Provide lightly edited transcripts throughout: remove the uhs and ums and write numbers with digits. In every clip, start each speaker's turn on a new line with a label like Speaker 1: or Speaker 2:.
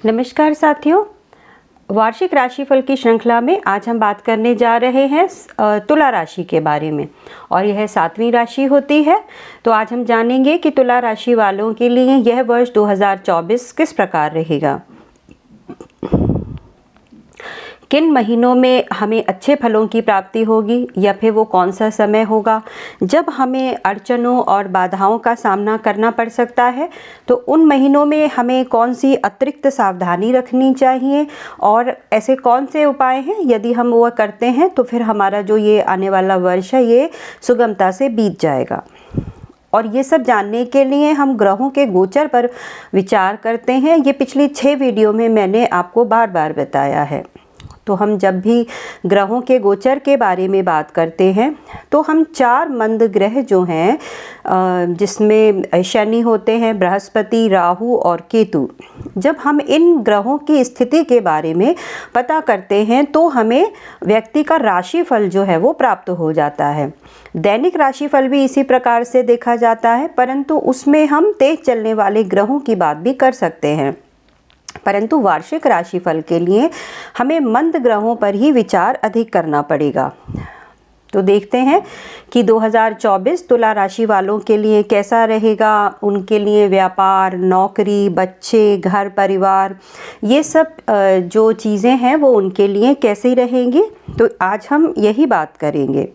Speaker 1: नमस्कार साथियों, वार्षिक राशिफल की श्रृंखला में आज हम बात करने जा रहे हैं तुला राशि के बारे में और यह 7वीं राशि होती है। तो आज हम जानेंगे कि तुला राशि वालों के लिए यह वर्ष 2024 किस प्रकार रहेगा, किन महीनों में हमें अच्छे फलों की प्राप्ति होगी या फिर वो कौन सा समय होगा जब हमें अड़चनों और बाधाओं का सामना करना पड़ सकता है। तो उन महीनों में हमें कौन सी अतिरिक्त सावधानी रखनी चाहिए और ऐसे कौन से उपाय हैं, यदि हम वो करते हैं तो फिर हमारा जो ये आने वाला वर्ष है ये सुगमता से बीत जाएगा। और ये सब जानने के लिए हम ग्रहों के गोचर पर विचार करते हैं। ये पिछली 6 वीडियो में मैंने आपको बार बार बताया है। तो हम जब भी ग्रहों के गोचर के बारे में बात करते हैं तो हम 4 मंद ग्रह जो हैं, जिसमें शनि होते हैं, बृहस्पति, राहु और केतु, जब हम इन ग्रहों की स्थिति के बारे में पता करते हैं तो हमें व्यक्ति का राशिफल जो है वो प्राप्त हो जाता है। दैनिक राशिफल भी इसी प्रकार से देखा जाता है, परंतु उसमें हम तेज चलने वाले ग्रहों की बात भी कर सकते हैं। परंतु वार्षिक राशिफल के लिए हमें मंद ग्रहों पर ही विचार अधिक करना पड़ेगा। तो देखते हैं कि 2024 तुला राशि वालों के लिए कैसा रहेगा। उनके लिए व्यापार, नौकरी, बच्चे, घर परिवार, ये सब जो चीज़ें हैं वो उनके लिए कैसी रहेंगी, तो आज हम यही बात करेंगे।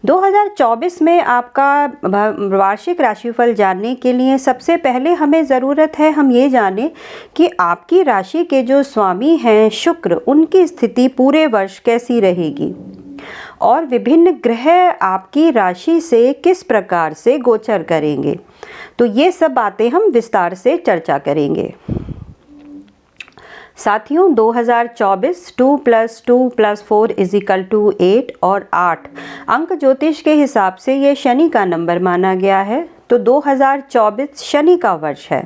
Speaker 1: 2024 में आपका वार्षिक राशिफल जानने के लिए सबसे पहले हमें ज़रूरत है हम ये जानें कि आपकी राशि के जो स्वामी हैं शुक्र, उनकी स्थिति पूरे वर्ष कैसी रहेगी और विभिन्न ग्रह आपकी राशि से किस प्रकार से गोचर करेंगे। तो ये सब बातें हम विस्तार से चर्चा करेंगे। साथियों, 2024 2 + 2 + 4 = 8 और 8 अंक ज्योतिष के हिसाब से ये शनि का नंबर माना गया है। तो 2024 शनि का वर्ष है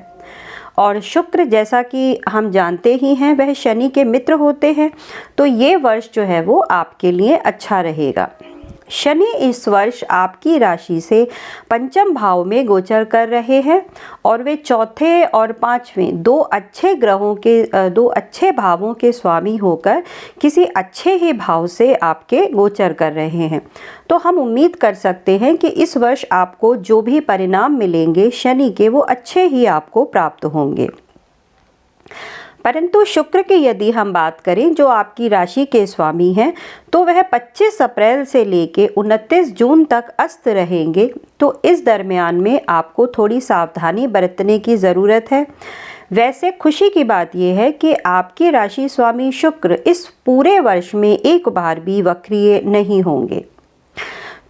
Speaker 1: और शुक्र, जैसा कि हम जानते ही हैं, वह शनि के मित्र होते हैं। तो ये वर्ष जो है वो आपके लिए अच्छा रहेगा। शनि इस वर्ष आपकी राशि से 5वें भाव में गोचर कर रहे हैं और वे 4थे और 5वें 2 अच्छे ग्रहों के 2 अच्छे भावों के स्वामी होकर किसी अच्छे ही भाव से आपके गोचर कर रहे हैं। तो हम उम्मीद कर सकते हैं कि इस वर्ष आपको जो भी परिणाम मिलेंगे शनि के, वो अच्छे ही आपको प्राप्त होंगे। परंतु शुक्र की यदि हम बात करें, जो आपकी राशि के स्वामी हैं, तो वह 25 अप्रैल से लेके 29 जून तक अस्त रहेंगे। तो इस दरमियान में आपको थोड़ी सावधानी बरतने की ज़रूरत है। वैसे खुशी की बात यह है कि आपकी राशि स्वामी शुक्र इस पूरे वर्ष में एक बार भी वक्रीय नहीं होंगे।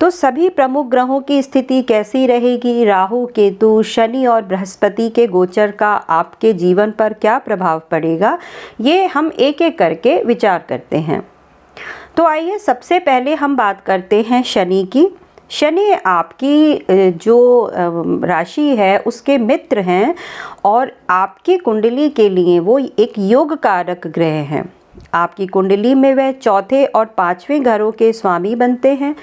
Speaker 1: तो सभी प्रमुख ग्रहों की स्थिति कैसी रहेगी, राहु, केतु, शनि और बृहस्पति के गोचर का आपके जीवन पर क्या प्रभाव पड़ेगा, ये हम एक एक करके विचार करते हैं। तो आइए सबसे पहले हम बात करते हैं शनि की। शनि आपकी जो राशि है उसके मित्र हैं और आपकी कुंडली के लिए वो एक योग कारक ग्रह हैं। आपकी कुंडली में वह 4थे और 5वें घरों के स्वामी बनते हैं।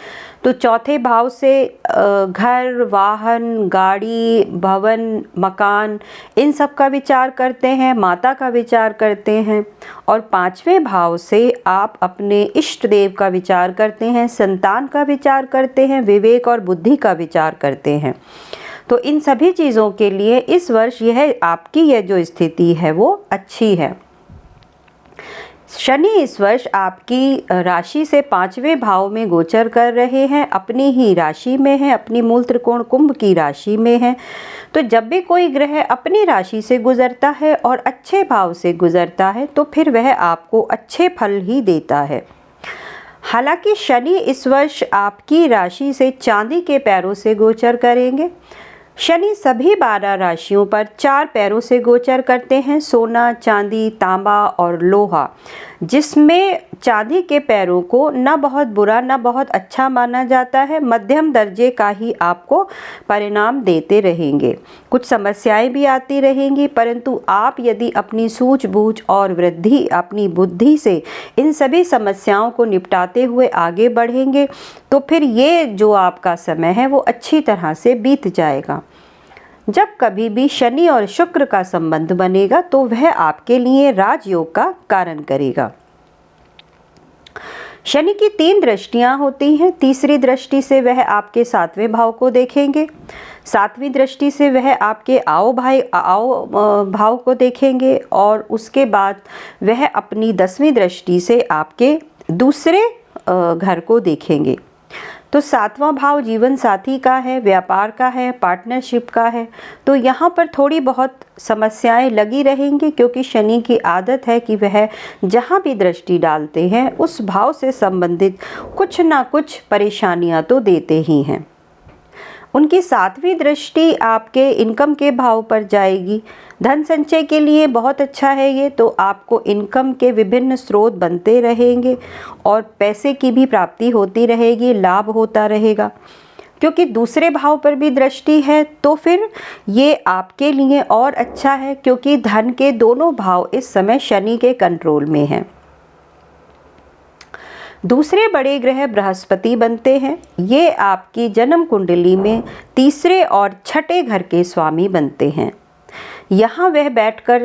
Speaker 1: तो 4थे भाव से घर, वाहन, गाड़ी, भवन, मकान, इन सब का विचार करते हैं, माता का विचार करते हैं। और 5वें भाव से आप अपने इष्ट देव का विचार करते हैं, संतान का विचार करते हैं, विवेक और बुद्धि का विचार करते हैं। तो इन सभी चीज़ों के लिए इस वर्ष यह आपकी यह जो स्थिति है वो अच्छी है। शनि इस वर्ष आपकी राशि से 5वें भाव में गोचर कर रहे हैं, अपनी ही राशि में है, अपनी मूल त्रिकोण कुंभ की राशि में है। तो जब भी कोई ग्रह अपनी राशि से गुजरता है और अच्छे भाव से गुजरता है तो फिर वह आपको अच्छे फल ही देता है। हालांकि शनि इस वर्ष आपकी राशि से चांदी के पैरों से गोचर करेंगे। शनि सभी 12 राशियों पर 4 पैरों से गोचर करते हैं, सोना, चांदी, तांबा और लोहा, जिसमें चांदी के पैरों को न बहुत बुरा न बहुत अच्छा माना जाता है, मध्यम दर्जे का ही आपको परिणाम देते रहेंगे। कुछ समस्याएं भी आती रहेंगी, परंतु आप यदि अपनी सूझबूझ और वृद्धि अपनी बुद्धि से इन सभी समस्याओं को निपटाते हुए आगे बढ़ेंगे तो फिर ये जो आपका समय है वो अच्छी तरह से बीत जाएगा। जब कभी भी शनि और शुक्र का संबंध बनेगा तो वह आपके लिए राजयोग का कारण करेगा। शनि की 3 दृष्टियां होती हैं। तीसरी दृष्टि से वह आपके 7वें भाव को देखेंगे, 7वीं दृष्टि से वह आपके आओ भाव को देखेंगे और उसके बाद वह अपनी 10वीं दृष्टि से आपके दूसरे घर को देखेंगे। तो 7वां भाव जीवन साथी का है, व्यापार का है, पार्टनरशिप का है। तो यहाँ पर थोड़ी बहुत समस्याएं लगी रहेंगी, क्योंकि शनि की आदत है कि वह जहाँ भी दृष्टि डालते हैं उस भाव से संबंधित कुछ ना कुछ परेशानियाँ तो देते ही हैं। उनकी 7वीं दृष्टि आपके इनकम के भाव पर जाएगी। धन संचय के लिए बहुत अच्छा है ये, तो आपको इनकम के विभिन्न स्रोत बनते रहेंगे और पैसे की भी प्राप्ति होती रहेगी, लाभ होता रहेगा। क्योंकि दूसरे भाव पर भी दृष्टि है तो फिर ये आपके लिए और अच्छा है, क्योंकि धन के दोनों भाव इस समय शनि के कंट्रोल में हैं। दूसरे बड़े ग्रह बृहस्पति बनते हैं। ये आपकी जन्म कुंडली में तीसरे और छठे घर के स्वामी बनते हैं। यहाँ वह बैठकर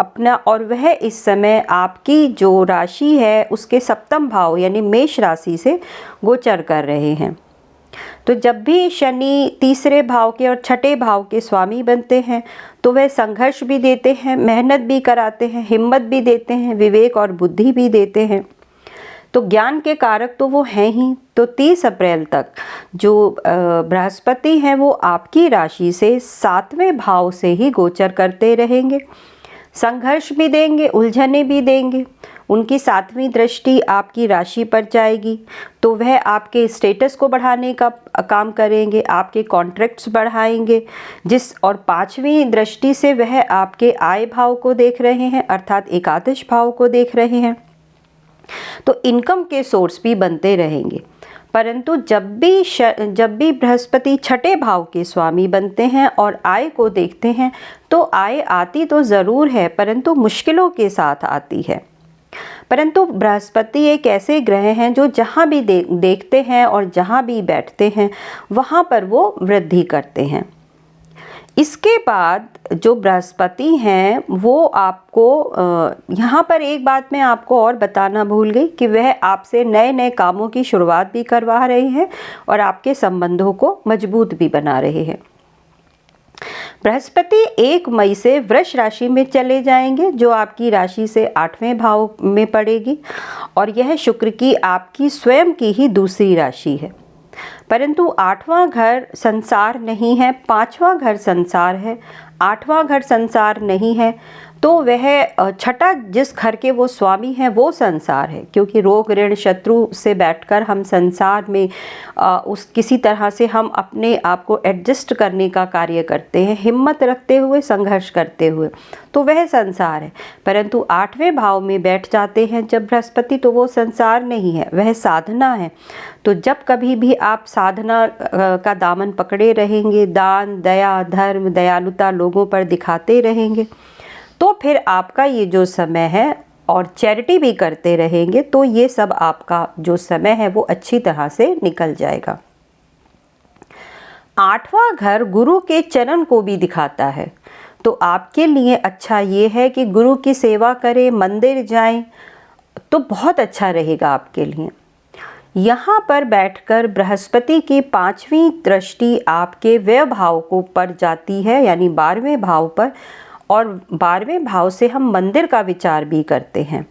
Speaker 1: अपना और वह इस समय आपकी जो राशि है उसके 7वें भाव यानी मेष राशि से गोचर कर रहे हैं। तो जब भी शनि तीसरे भाव के और छठे भाव के स्वामी बनते हैं तो वह संघर्ष भी देते हैं, मेहनत भी कराते हैं, हिम्मत भी देते हैं, विवेक और बुद्धि भी देते हैं। तो ज्ञान के कारक तो वो हैं ही। तो 30 अप्रैल तक जो बृहस्पति हैं वो आपकी राशि से 7वें भाव से ही गोचर करते रहेंगे, संघर्ष भी देंगे, उलझने भी देंगे। उनकी 7वीं दृष्टि आपकी राशि पर जाएगी तो वह आपके स्टेटस को बढ़ाने का काम करेंगे, आपके कॉन्ट्रैक्ट्स बढ़ाएंगे। और 5वीं दृष्टि से वह आपके आय भाव को देख रहे हैं, अर्थात एकादश भाव को देख रहे हैं। तो इनकम के सोर्स भी बनते रहेंगे। परंतु जब भी बृहस्पति छठे भाव के स्वामी बनते हैं और आय को देखते हैं तो आय आती तो ज़रूर है, परंतु मुश्किलों के साथ आती है। परंतु बृहस्पति एक ऐसे ग्रह हैं जो जहाँ भी देखते हैं और जहाँ भी बैठते हैं वहाँ पर वो वृद्धि करते हैं। इसके बाद जो बृहस्पति हैं वो आपको यहाँ पर एक बात मैं आपको और बताना भूल गई कि वह आपसे नए नए कामों की शुरुआत भी करवा रहे हैं और आपके संबंधों को मजबूत भी बना रहे हैं। बृहस्पति 1 मई से वृष राशि में चले जाएंगे जो आपकी राशि से 8वें भाव में पड़ेगी और यह शुक्र की आपकी स्वयं की ही दूसरी राशि है। परंतु 8वां घर संसार नहीं है, 5वां घर संसार है, 8वां घर संसार नहीं है। तो वह छठा जिस घर के वो स्वामी हैं वो संसार है, क्योंकि रोग ऋण शत्रु से बैठकर हम संसार में किसी तरह से हम अपने आप को एडजस्ट करने का कार्य करते हैं, हिम्मत रखते हुए, संघर्ष करते हुए, तो वह संसार है। परंतु 8वें भाव में बैठ जाते हैं जब बृहस्पति तो वो संसार नहीं है, वह साधना है। तो जब कभी भी आप साधना का दामन पकड़े रहेंगे, दान, दया, धर्म, दयालुता लोगों पर दिखाते रहेंगे, तो फिर आपका ये जो समय है और चैरिटी भी करते रहेंगे तो ये सब आपका जो समय है वो अच्छी तरह से निकल जाएगा। 8वां घर गुरु के चरण को भी दिखाता है, तो आपके लिए अच्छा ये है कि गुरु की सेवा करें, मंदिर जाएं, तो बहुत अच्छा रहेगा आपके लिए। यहाँ पर बैठकर बृहस्पति की 5वीं दृष्टि आपके व्यय भाव को पर जाती है, यानी 12वें भाव पर, और 12वें भाव से हम मंदिर का विचार भी करते हैं।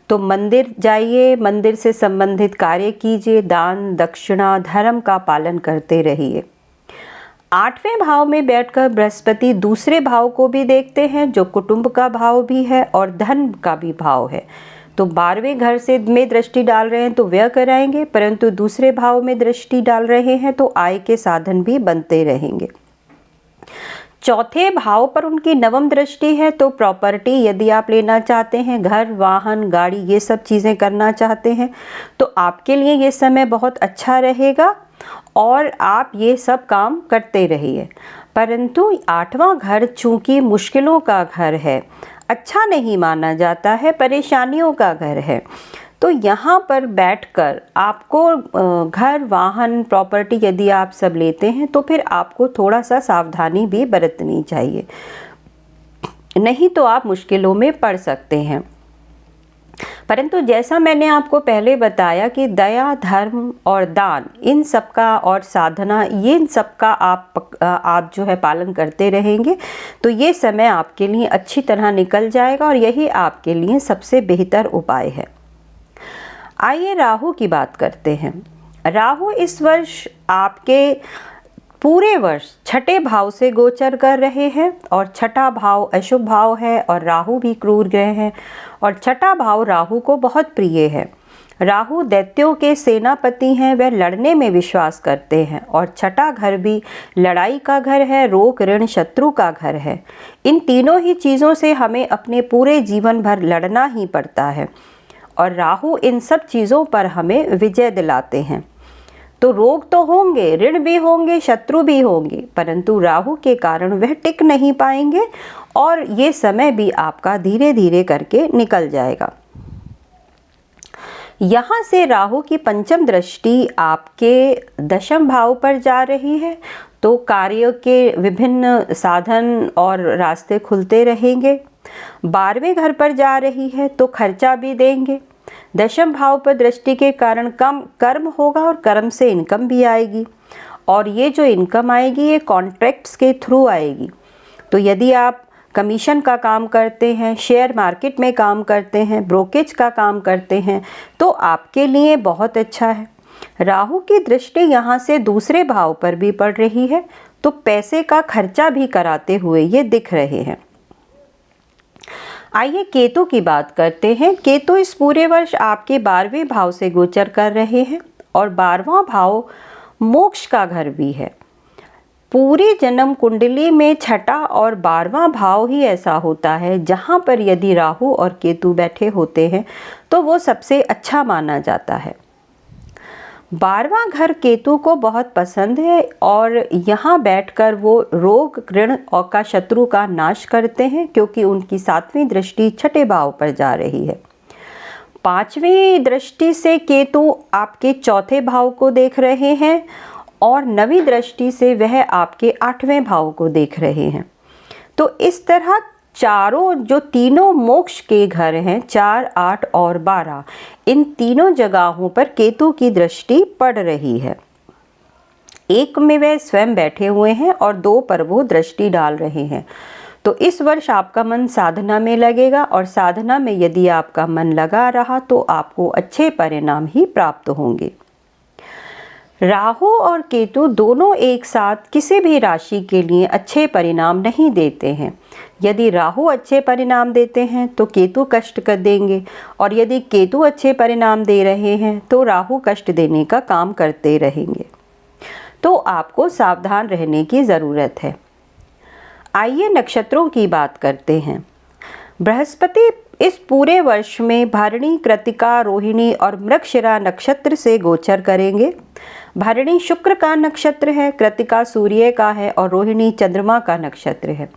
Speaker 1: तो मंदिर जाइए, मंदिर से संबंधित कार्य कीजिए, दान दक्षिणा धर्म का पालन करते रहिए। 8वें भाव में बैठकर बृहस्पति दूसरे भाव को भी देखते हैं जो कुटुंब का भाव भी है और धन का भी भाव है। तो 12वें घर से में दृष्टि डाल रहे हैं तो व्यय कराएंगे, परंतु दूसरे भाव में दृष्टि डाल रहे हैं तो आय के साधन भी बनते रहेंगे। चौथे भाव पर उनकी 9वीं दृष्टि है, तो प्रॉपर्टी यदि आप लेना चाहते हैं, घर, वाहन, गाड़ी, ये सब चीज़ें करना चाहते हैं तो आपके लिए ये समय बहुत अच्छा रहेगा और आप ये सब काम करते रहिए। परंतु 8वां घर चूँकि मुश्किलों का घर है, अच्छा नहीं माना जाता है, परेशानियों का घर है, तो यहाँ पर बैठकर आपको घर, वाहन, प्रॉपर्टी यदि आप सब लेते हैं तो फिर आपको थोड़ा सा सावधानी भी बरतनी चाहिए, नहीं तो आप मुश्किलों में पड़ सकते हैं। परंतु जैसा मैंने आपको पहले बताया कि दया, धर्म और दान, इन सब का और साधना, ये इन सब का आप जो है पालन करते रहेंगे तो ये समय आपके लिए अच्छी तरह निकल जाएगा और यही आपके लिए सबसे बेहतर उपाय है। आइए राहु की बात करते हैं। राहु इस वर्ष आपके पूरे वर्ष छठे भाव से गोचर कर रहे हैं और छठा भाव अशुभ भाव है और राहु भी क्रूर ग्रह है और छठा भाव राहु को बहुत प्रिय है। राहु दैत्यों के सेनापति हैं, वह लड़ने में विश्वास करते हैं और छठा घर भी लड़ाई का घर है, रोग, ऋण, शत्रु का घर है। इन तीनों ही चीज़ों से हमें अपने पूरे जीवन भर लड़ना ही पड़ता है और राहु इन सब चीज़ों पर हमें विजय दिलाते हैं। तो रोग तो होंगे, ऋण भी होंगे, शत्रु भी होंगे, परंतु राहु के कारण वह टिक नहीं पाएंगे और ये समय भी आपका धीरे धीरे करके निकल जाएगा। यहाँ से राहु की पंचम दृष्टि आपके दशम भाव पर जा रही है, तो कार्य के विभिन्न साधन और रास्ते खुलते रहेंगे। 12वें घर पर जा रही है तो खर्चा भी देंगे। दशम भाव पर दृष्टि के कारण कम कर्म होगा और कर्म से इनकम भी आएगी और ये जो इनकम आएगी ये कॉन्ट्रैक्ट्स के थ्रू आएगी। तो यदि आप कमीशन का काम करते हैं, शेयर मार्केट में काम करते हैं, ब्रोकेज का काम करते हैं तो आपके लिए बहुत अच्छा है। राहु की दृष्टि यहाँ से दूसरे भाव पर भी पड़ रही है तो पैसे का खर्चा भी कराते हुए ये दिख रहे हैं। आइए केतु की बात करते हैं। केतु इस पूरे वर्ष आपके 12वें भाव से गोचर कर रहे हैं और 12वां भाव मोक्ष का घर भी है। पूरी जन्म कुंडली में छठा और 12वां भाव ही ऐसा होता है जहां पर यदि राहु और केतु बैठे होते हैं तो वो सबसे अच्छा माना जाता है। 12वां घर केतु को बहुत पसंद है और यहाँ बैठकर वो रोग, ऋण और का शत्रु का नाश करते हैं क्योंकि उनकी 7वीं दृष्टि छठे भाव पर जा रही है। 5वीं दृष्टि से केतु आपके चौथे भाव को देख रहे हैं और 9वीं दृष्टि से वह आपके 8वें भाव को देख रहे हैं। तो इस तरह चारों जो तीनों मोक्ष के घर हैं, 4, 8 और 12, इन तीनों जगहों पर केतु की दृष्टि पड़ रही है। एक में वे स्वयं बैठे हुए हैं और 2 पर वो दृष्टि डाल रहे हैं। तो इस वर्ष आपका मन साधना में लगेगा और साधना में यदि आपका मन लगा रहा तो आपको अच्छे परिणाम ही प्राप्त होंगे। राहु और केतु दोनों एक साथ किसी भी राशि के लिए अच्छे परिणाम नहीं देते हैं। यदि राहु अच्छे परिणाम देते हैं तो केतु कष्ट कर देंगे और यदि केतु अच्छे परिणाम दे रहे हैं तो राहु कष्ट देने का काम करते रहेंगे। तो आपको सावधान रहने की ज़रूरत है। आइए नक्षत्रों की बात करते हैं। बृहस्पति इस पूरे वर्ष में भरणी, कृतिका, रोहिणी और मृगशिरा नक्षत्र से गोचर करेंगे। भरणी शुक्र का नक्षत्र है, कृतिका सूर्य का है और रोहिणी चंद्रमा का नक्षत्र है।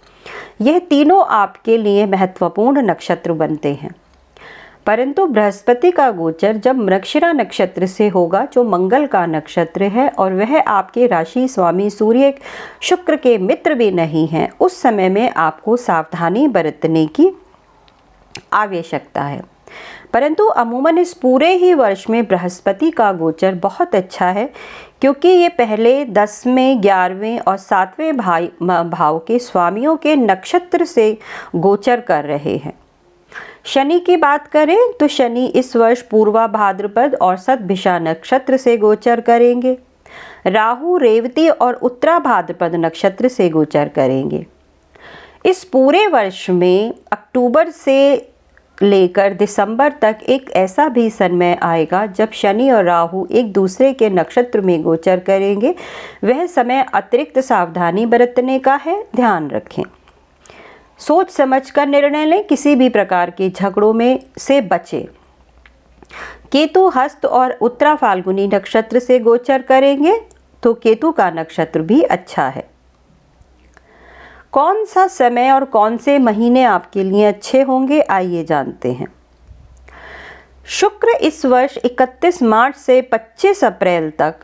Speaker 1: यह तीनों आपके लिए महत्वपूर्ण नक्षत्र बनते हैं। परंतु बृहस्पति का गोचर जब मृगशिरा नक्षत्र से होगा जो मंगल का नक्षत्र है और वह आपके राशि स्वामी सूर्य शुक्र के मित्र भी नहीं हैं, उस समय में आपको सावधानी बरतने की आवश्यकता है। परंतु अमूमन इस पूरे ही वर्ष में बृहस्पति का गोचर बहुत अच्छा है क्योंकि ये पहले 10वें, 11वें और 7वें भाव के स्वामियों के नक्षत्र से गोचर कर रहे हैं। शनि की बात करें तो शनि इस वर्ष पूर्वा भाद्रपद और शतभिषा नक्षत्र से गोचर करेंगे। राहु रेवती और उत्तरा भाद्रपद नक्षत्र से गोचर करेंगे। इस पूरे वर्ष में अक्टूबर से लेकर दिसंबर तक एक ऐसा भी समय आएगा जब शनि और राहु एक दूसरे के नक्षत्र में गोचर करेंगे। वह समय अतिरिक्त सावधानी बरतने का है, ध्यान रखें। सोच समझ कर निर्णय लें, किसी भी प्रकार के झगड़ों में से बचें। केतु हस्त और उत्तरा फाल्गुनी नक्षत्र से गोचर करेंगे तो केतु का नक्षत्र भी अच्छा है। कौन सा समय और कौन से महीने आपके लिए अच्छे होंगे, आइए जानते हैं। शुक्र इस वर्ष 31 मार्च से 25 अप्रैल तक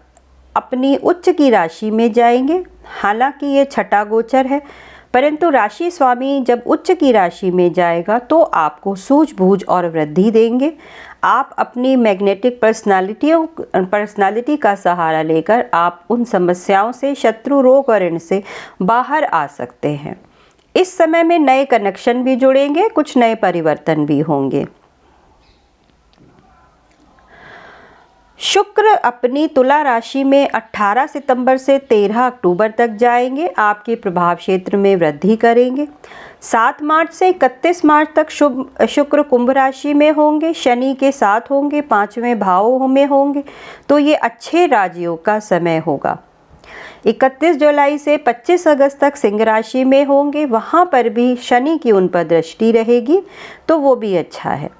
Speaker 1: अपनी उच्च की राशि में जाएंगे। हालांकि ये छठा गोचर है, परंतु राशि स्वामी जब उच्च की राशि में जाएगा तो आपको सूझबूझ और वृद्धि देंगे। आप अपनी मैग्नेटिक पर्सनालिटी का सहारा लेकर आप उन समस्याओं से, शत्रु, रोग और ऋण से बाहर आ सकते हैं। इस समय में नए कनेक्शन भी जुड़ेंगे, कुछ नए परिवर्तन भी होंगे। शुक्र अपनी तुला राशि में 18 सितंबर से 13 अक्टूबर तक जाएंगे। आपके प्रभाव क्षेत्र में वृद्धि करेंगे। 7 मार्च से 31 मार्च तक शुक्र कुंभ राशि में होंगे, शनि के साथ होंगे, 5वें भाव में होंगे, तो ये अच्छे राजयोग का समय होगा। 31 जुलाई से 25 अगस्त तक सिंह राशि में होंगे, वहाँ पर भी शनि की उन पर दृष्टि रहेगी, तो वो भी अच्छा है।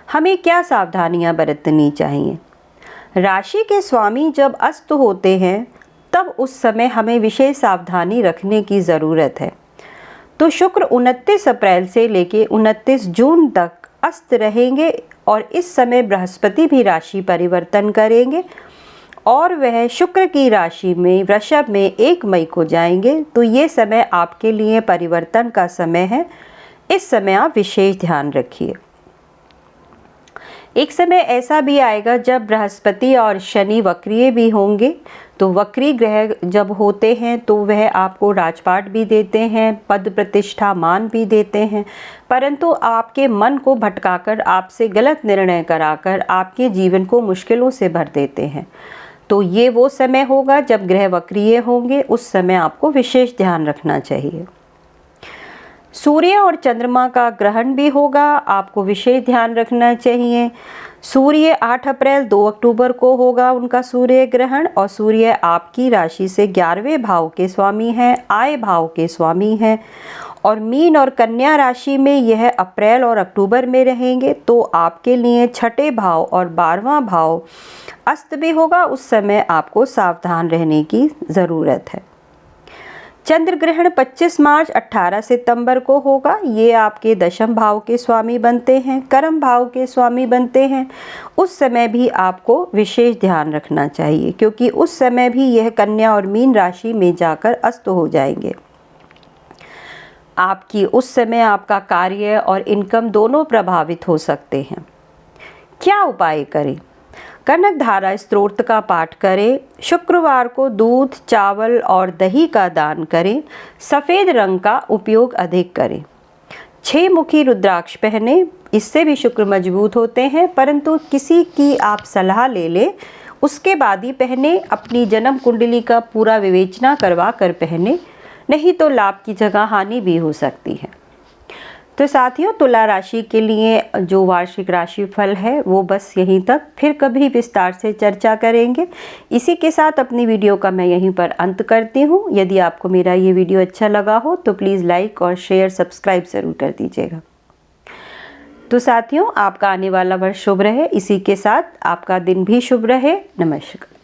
Speaker 1: हमें क्या सावधानियां बरतनी चाहिए? राशि के स्वामी जब अस्त होते हैं तब उस समय हमें विशेष सावधानी रखने की ज़रूरत है। तो शुक्र 29 अप्रैल से लेके 29 जून तक अस्त रहेंगे और इस समय बृहस्पति भी राशि परिवर्तन करेंगे और वह शुक्र की राशि में वृषभ में 1 मई को जाएंगे। तो ये समय आपके लिए परिवर्तन का समय है। इस समय आप विशेष ध्यान रखिए। एक समय ऐसा भी आएगा जब बृहस्पति और शनि वक्रीय भी होंगे। तो वक्री ग्रह जब होते हैं तो वह आपको राजपाट भी देते हैं, पद प्रतिष्ठा, मान भी देते हैं, परंतु आपके मन को भटकाकर, आपसे गलत निर्णय कराकर आपके जीवन को मुश्किलों से भर देते हैं। तो ये वो समय होगा जब ग्रह वक्रीय होंगे, उस समय आपको विशेष ध्यान रखना चाहिए। सूर्य और चंद्रमा का ग्रहण भी होगा, आपको विशेष ध्यान रखना चाहिए। सूर्य 8 अप्रैल 2 अक्टूबर को होगा उनका सूर्य ग्रहण, और सूर्य आपकी राशि से 11वें भाव के स्वामी हैं, आय भाव के स्वामी हैं, और मीन और कन्या राशि में यह अप्रैल और अक्टूबर में रहेंगे। तो आपके लिए छठे भाव और 12वां भाव अस्त भी होगा, उस समय आपको सावधान रहने की ज़रूरत है। चंद्र ग्रहण 25 मार्च 18 सितंबर को होगा। ये आपके दशम भाव के स्वामी बनते हैं, कर्म भाव के स्वामी बनते हैं। उस समय भी आपको विशेष ध्यान रखना चाहिए, क्योंकि उस समय भी यह कन्या और मीन राशि में जाकर अस्त हो जाएंगे। आपकी उस समय आपका कार्य और इनकम दोनों प्रभावित हो सकते हैं। क्या उपाय करें? कनक धारा स्तोत्र का पाठ करें। शुक्रवार को दूध, चावल और दही का दान करें। सफ़ेद रंग का उपयोग अधिक करें। 6 मुखी रुद्राक्ष पहने, इससे भी शुक्र मजबूत होते हैं, परंतु किसी की आप सलाह ले लें, उसके बाद ही पहने। अपनी जन्म कुंडली का पूरा विवेचना करवा कर पहने, नहीं तो लाभ की जगह हानि भी हो सकती है। तो साथियों, तुला राशि के लिए जो वार्षिक राशिफल है वो बस यहीं तक, फिर कभी विस्तार से चर्चा करेंगे। इसी के साथ अपनी वीडियो का मैं यहीं पर अंत करती हूँ। यदि आपको मेरा ये वीडियो अच्छा लगा हो तो प्लीज़ लाइक और शेयर, सब्सक्राइब ज़रूर कर दीजिएगा। तो साथियों, आपका आने वाला वर्ष शुभ रहे। इसी के साथ आपका दिन भी शुभ रहे। नमस्कार।